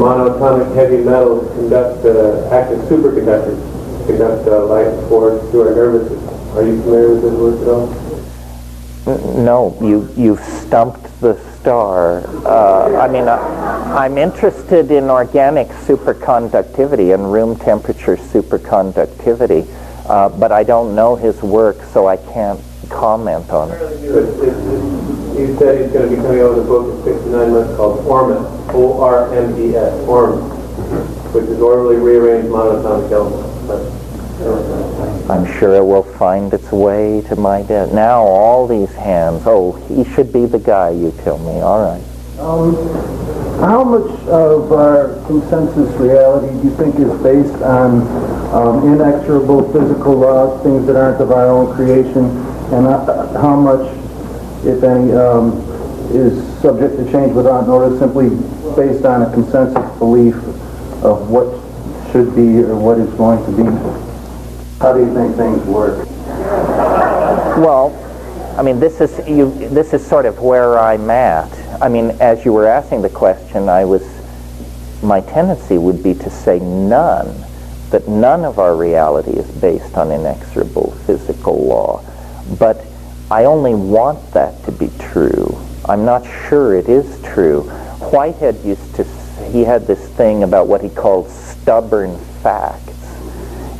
monatomic heavy metals act as superconductors, conduct light force to our nervous system. Are you familiar with this work at all? No, you've stumped the star. I'm interested in organic superconductivity and room temperature superconductivity, but I don't know his work, so I can't comment on it. He said he's going to be coming out with a book in 69 months called ORMES, O-R-M-E-S, ORMES, which is orally rearranged monatomic elements. I'm sure it will find its way to my desk. Now all these hands. Oh, he should be the guy, you tell me. All right. How much of our consensus reality do you think is based on inexorable physical laws, things that aren't of our own creation, and how much, if any, is subject to change without notice, simply based on a consensus belief of what should be or what is going to be? How do you think things work? Well, I mean, this is sort of where I'm at. I mean, as you were asking the question, my tendency would be to say none, that none of our reality is based on inexorable physical law. But I only want that to be true. I'm not sure it is true. Whitehead he had this thing about what he called stubborn facts.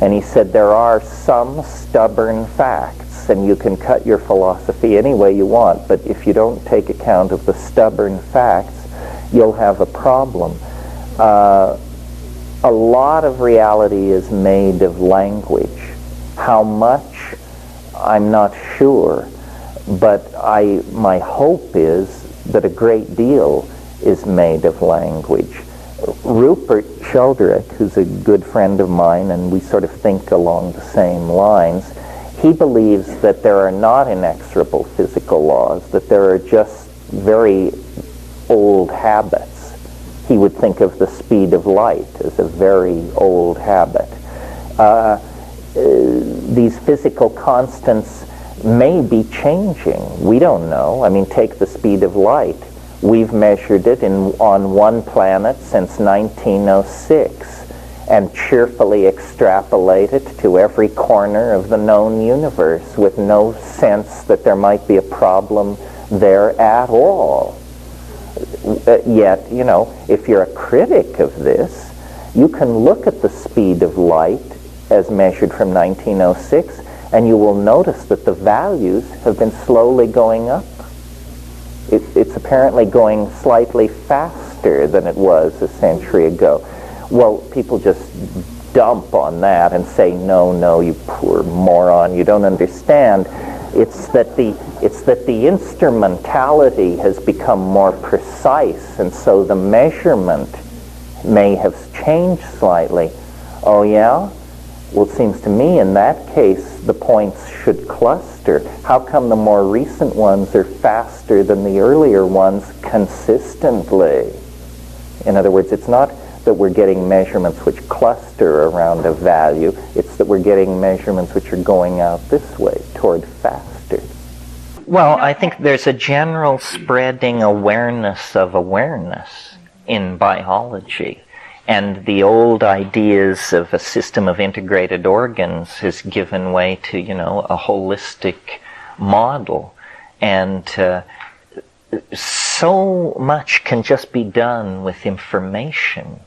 And he said there are some stubborn facts, and you can cut your philosophy any way you want, but if you don't take account of the stubborn facts, you'll have a problem. A lot of reality is made of language. How much, I'm not sure, but my hope is that a great deal is made of language. Rupert Sheldrake, who's a good friend of mine, and we sort of think along the same lines, he believes that there are not inexorable physical laws, that there are just very old habits. He would think of the speed of light as a very old habit. These physical constants may be changing. We don't know. I mean, take the speed of light. We've measured it on one planet since 1906 and cheerfully extrapolate it to every corner of the known universe with no sense that there might be a problem there at all. Yet, you know, if you're a critic of this, you can look at the speed of light as measured from 1906 and you will notice that the values have been slowly going up. It's apparently going slightly faster than it was a century ago. Well, people just dump on that and say, no, you poor moron, you don't understand. It's that the instrumentality has become more precise, and so the measurement may have changed slightly. Oh yeah? Well, it seems to me in that case the points should cluster. How come the more recent ones are faster than the earlier ones consistently? In other words, it's not that we're getting measurements which cluster around a value, it's that we're getting measurements which are going out this way, toward faster. Well, I think there's a general spreading awareness of awareness in biology. And the old ideas of a system of integrated organs has given way to, you know, a holistic model. And so much can just be done with information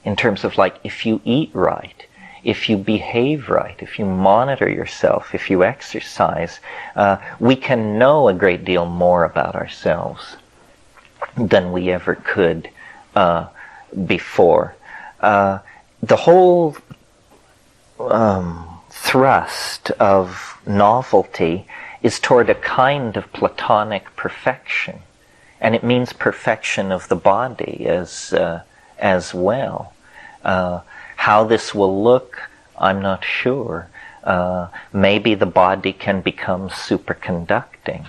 in terms of, like, if you eat right, if you behave right, if you monitor yourself, if you exercise, we can know a great deal more about ourselves than we ever could before. The whole thrust of novelty is toward a kind of Platonic perfection, and it means perfection of the body as well. How this will look, I'm not sure. Maybe the body can become superconducting.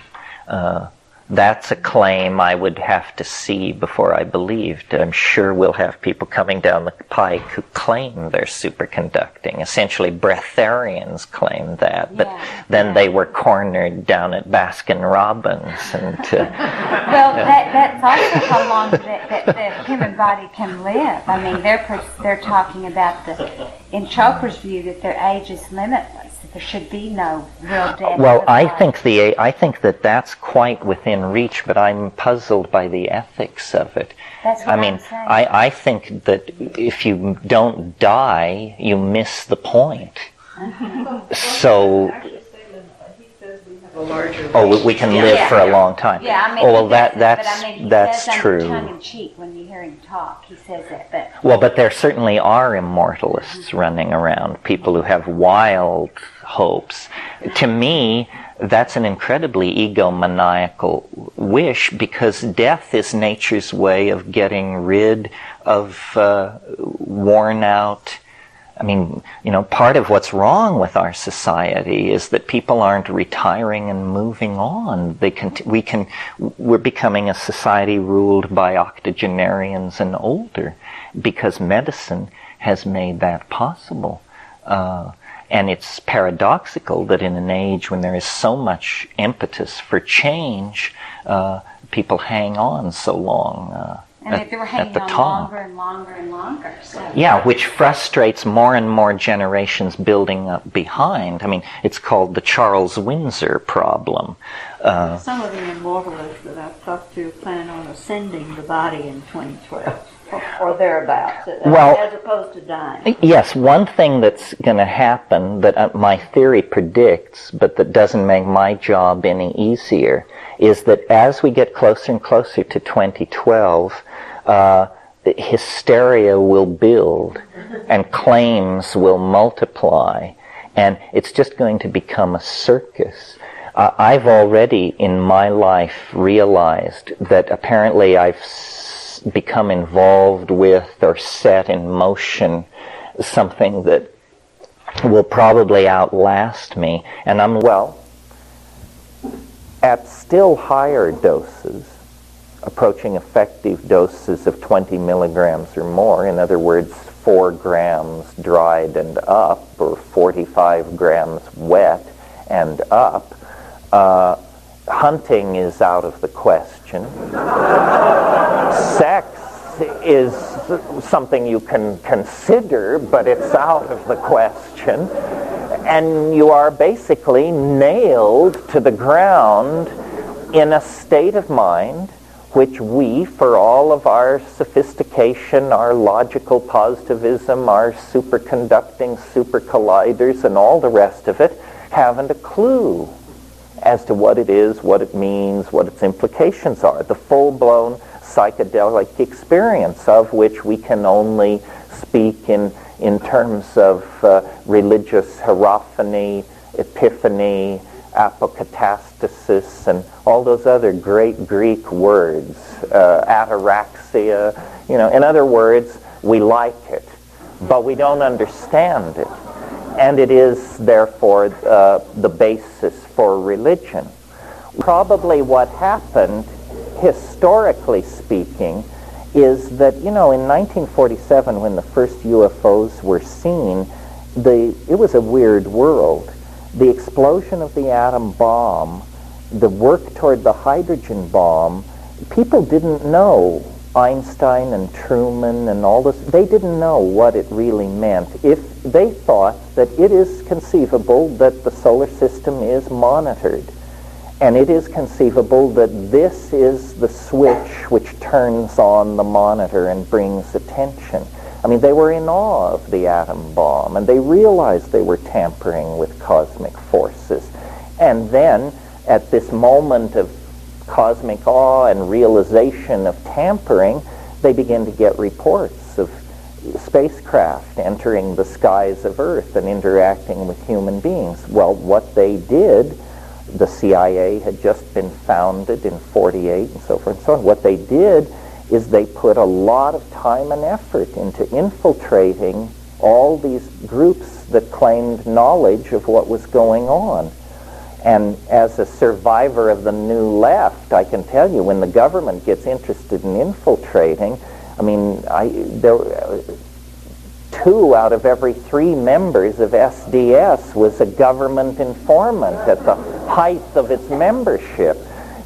That's a claim I would have to see before I believed. I'm sure we'll have people coming down the pike who claim they're superconducting. Essentially, breatharians claim that, but then they were cornered down at Baskin-Robbins. And well, that's also how long the human body can live. I mean, they're talking about in Chopra's view that their age is limitless. There should be no real death. Well, I think that that's quite within reach, but I'm puzzled by the ethics of it. That's what I'm saying. I think that if you don't die, you miss the point. So. Oh, we can live for a long time. Yeah, I mean, oh, well, that's true. Tongue in cheek when you hear him talk, he says that. But there certainly are immortalists running around, people who have wild hopes. To me, that's an incredibly egomaniacal wish, because death is nature's way of getting rid of worn out. I mean, part of what's wrong with our society is that people aren't retiring and moving on. We're becoming a society ruled by octogenarians and older, because medicine has made that possible. And it's paradoxical that in an age when there is so much impetus for change, people hang on so long. And they were hanging on longer and longer and longer. So. Yeah, which frustrates more and more generations building up behind. I mean, it's called the Charles Windsor problem. Some of the immortalists that I've talked to plan on ascending the body in 2012. Or thereabouts, as opposed to dying. Yes, one thing that's going to happen that my theory predicts, but that doesn't make my job any easier, is that as we get closer and closer to 2012, hysteria will build and claims will multiply, and it's just going to become a circus. I've already in my life realized that apparently I've become involved with or set in motion something that will probably outlast me. And at still higher doses, approaching effective doses of 20 milligrams or more, in other words, 4 grams dried and up, or 45 grams wet and up, hunting is out of the question. Sex is something you can consider, but it's out of the question. And you are basically nailed to the ground in a state of mind which we, for all of our sophistication, our logical positivism, our superconducting supercolliders, and all the rest of it, haven't a clue as to what it is, what it means, what its implications are. The full-blown psychedelic experience of which we can only speak in terms of religious hierophany, epiphany, apokatastasis, and all those other great Greek words, ataraxia. In other words, we like it, but we don't understand it. And it is, therefore, the basis for religion. Probably what happened, historically speaking, is that, in 1947, when the first UFOs were seen, it was a weird world. The explosion of the atom bomb, the work toward the hydrogen bomb, people didn't know. Einstein and Truman and all this, they didn't know what it really meant. If they thought that it is conceivable that the solar system is monitored, and it is conceivable that this is the switch which turns on the monitor and brings attention. I mean, they were in awe of the atom bomb, and they realized they were tampering with cosmic forces. And then, at this moment of cosmic awe and realization of tampering, they begin to get reports of spacecraft entering the skies of Earth and interacting with human beings. Well, what they did, the CIA had just been founded in 48 and so forth and so on. What they did is they put a lot of time and effort into infiltrating all these groups that claimed knowledge of what was going on. And as a survivor of the new left, I can tell you, when the government gets interested in infiltrating, I mean, 2 out of every 3 members of SDS was a government informant at the height of its membership.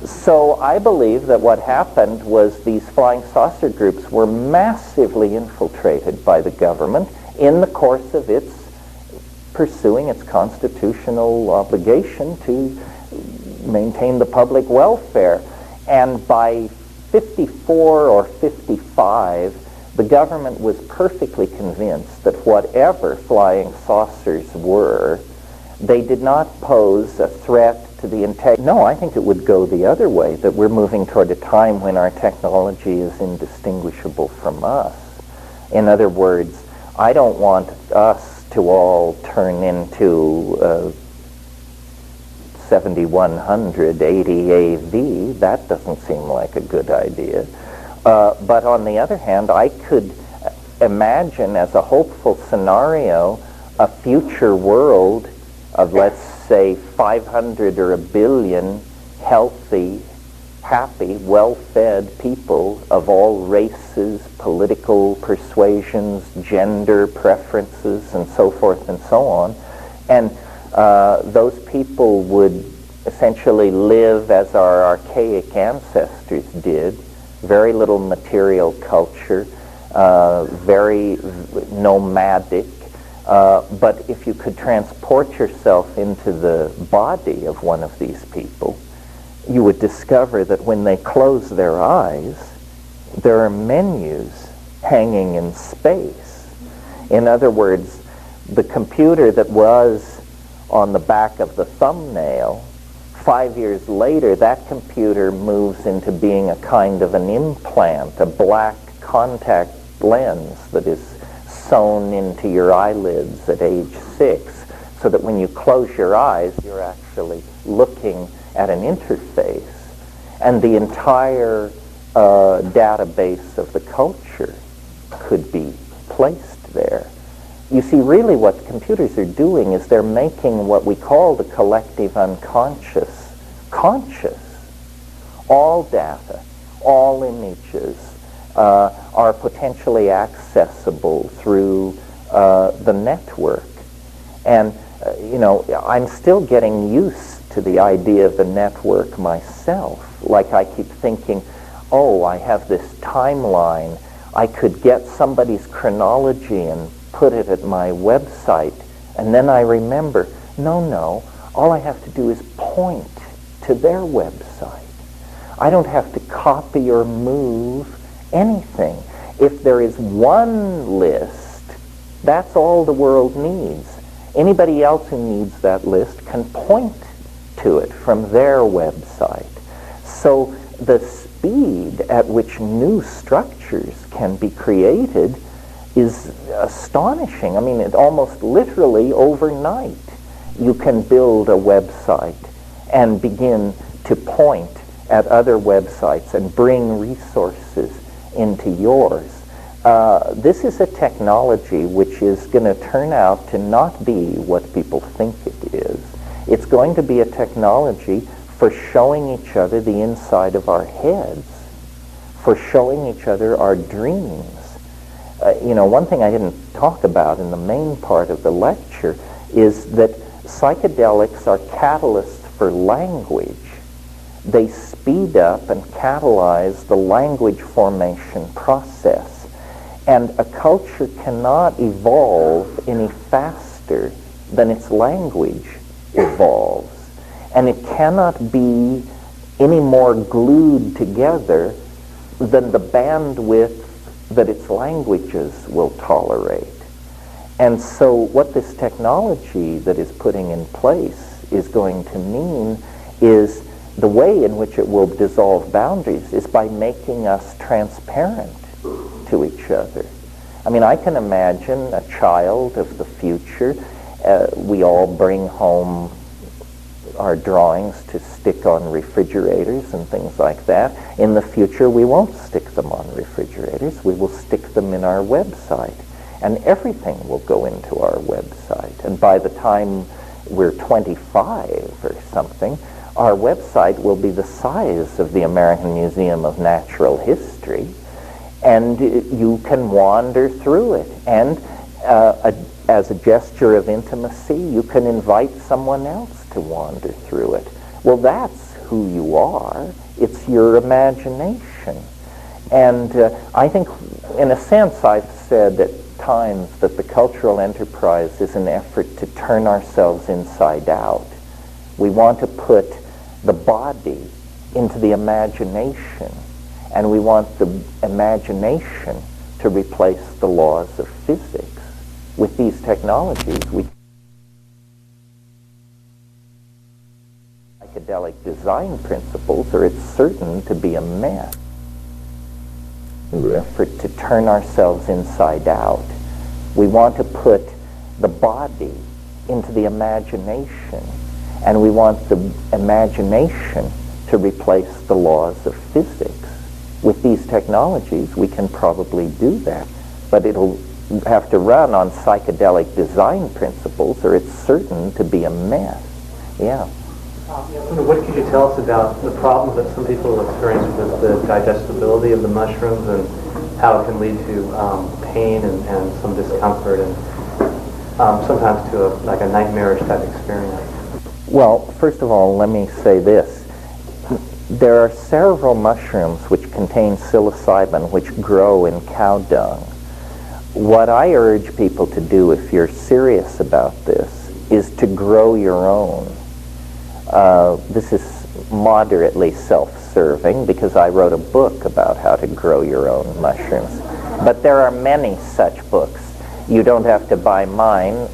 So I believe that what happened was these flying saucer groups were massively infiltrated by the government in the course of its pursuing its constitutional obligation to maintain the public welfare. And by 54 or 55, the government was perfectly convinced that whatever flying saucers were, they did not pose a threat to the integrity. No, I think it would go the other way, that we're moving toward a time when our technology is indistinguishable from us. In other words, I don't want us to all turn into 7100 80 AV. That doesn't seem like a good idea. But on the other hand, I could imagine as a hopeful scenario a future world of, let's say, 500 or 1 billion healthy, happy, well-fed people of all races, political persuasions, gender preferences, and so forth and so on. And those people would essentially live as our archaic ancestors did. Very little material culture, very nomadic. But if you could transport yourself into the body of one of these people, you would discover that when they close their eyes, there are menus hanging in space. In other words, the computer that was on the back of the thumbnail, 5 years later, that computer moves into being a kind of an implant, a black contact lens that is sewn into your eyelids at age 6, so that when you close your eyes, you're actually looking at an interface, and the entire database of the culture could be placed there. You see, really what computers are doing is they're making what we call the collective unconscious conscious. All data, all images are potentially accessible through the network. And, I'm still getting used to the idea of the network myself. Like, I keep thinking, oh, I have this timeline. I could get somebody's chronology and put it at my website. And then I remember, no, all I have to do is point to their website. I don't have to copy or move anything. If there is one list, that's all the world needs. Anybody else who needs that list can point to it from their website. So the speed at which new structures can be created is astonishing. I mean, it almost literally overnight you can build a website and begin to point at other websites and bring resources into yours. This is a technology which is going to turn out to not be what people think it is. It's going to be a technology for showing each other the inside of our heads, for showing each other our dreams. One thing I didn't talk about in the main part of the lecture is that psychedelics are catalysts for language. They speed up and catalyze the language formation process. And a culture cannot evolve any faster than its language evolves. And it cannot be any more glued together than the bandwidth that its languages will tolerate. And so what this technology that is putting in place is going to mean is the way in which it will dissolve boundaries is by making us transparent to each other. I mean, I can imagine a child of the future. We all bring home our drawings to stick on refrigerators and things like that. In the future, we won't stick them on refrigerators. We will stick them in our website. And everything will go into our website. And by the time we're 25 or something, our website will be the size of the American Museum of Natural History, and you can wander through it. And as a gesture of intimacy, you can invite someone else to wander through it. Well, that's who you are. It's your imagination. And I think, in a sense, I've said at times that the cultural enterprise is an effort to turn ourselves inside out. We want to put the body into the imagination, and we want the imagination to replace the laws of physics. With these technologies, we psychedelic design principles, or it's certain to be a mess. Effort to turn ourselves inside out. We want to put the body into the imagination, and we want the imagination to replace the laws of physics. With these technologies, we can probably do that, but it'll have to run on psychedelic design principles, or it's certain to be a mess. Yeah. What could you tell us about the problems that some people experience with the digestibility of the mushrooms, and how it can lead to pain and some discomfort, and sometimes to like a nightmarish type experience? Well, first of all, let me say this. There are several mushrooms which contain psilocybin which grow in cow dung. What I urge people to do, if you're serious about this, is to grow your own. This is moderately self-serving because I wrote a book about how to grow your own mushrooms. But there are many such books. You don't have to buy mine.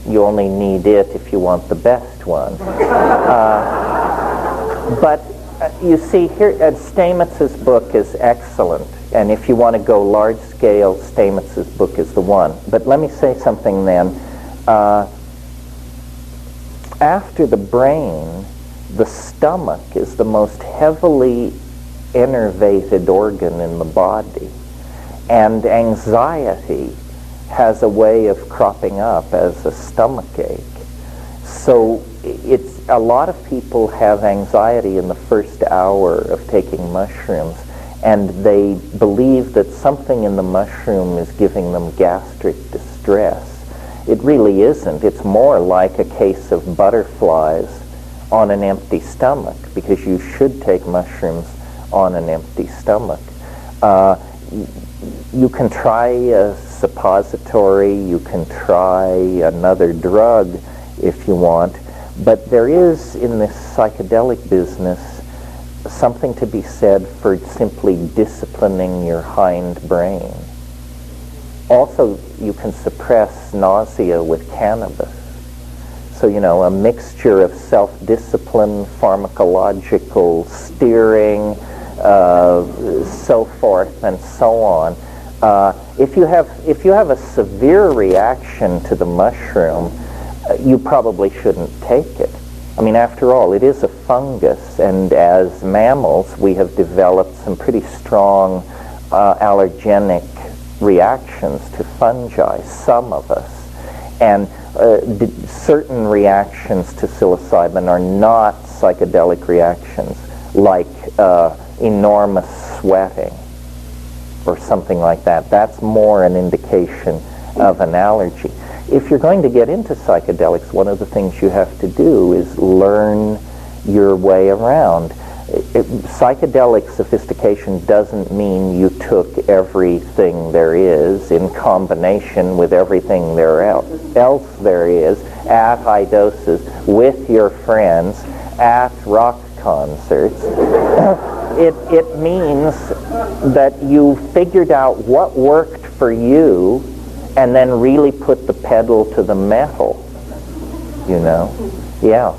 You only need it if you want the best one. But you see, here, Stamitz's book is excellent. And if you want to go large scale, Stamitz's book is the one. But let me say something then. After the brain, the stomach is the most heavily innervated organ in the body. And anxiety has a way of cropping up as a stomach ache. So a lot of people have anxiety in the first hour of taking mushrooms, and they believe that something in the mushroom is giving them gastric distress. It really isn't. It's more like a case of butterflies on an empty stomach, because you should take mushrooms on an empty stomach. You can try a suppository, you can try another drug if you want, but there is in this psychedelic business something to be said for simply disciplining your hind brain. Also, you can suppress nausea with cannabis. So, a mixture of self-discipline, pharmacological steering, so forth and so on. If you have a severe reaction to the mushroom, you probably shouldn't take it. I mean, after all, it is a fungus, and as mammals, we have developed some pretty strong allergenic reactions to fungi, some of us. And certain reactions to psilocybin are not psychedelic reactions, like enormous sweating or something like that. That's more an indication of an allergy. If you're going to get into psychedelics, one of the things you have to do is learn your way around. Psychedelic sophistication doesn't mean you took everything there is in combination with everything else there is at high doses with your friends at rock concerts. It means that you figured out what worked for you and then really put the pedal to the metal, Yeah.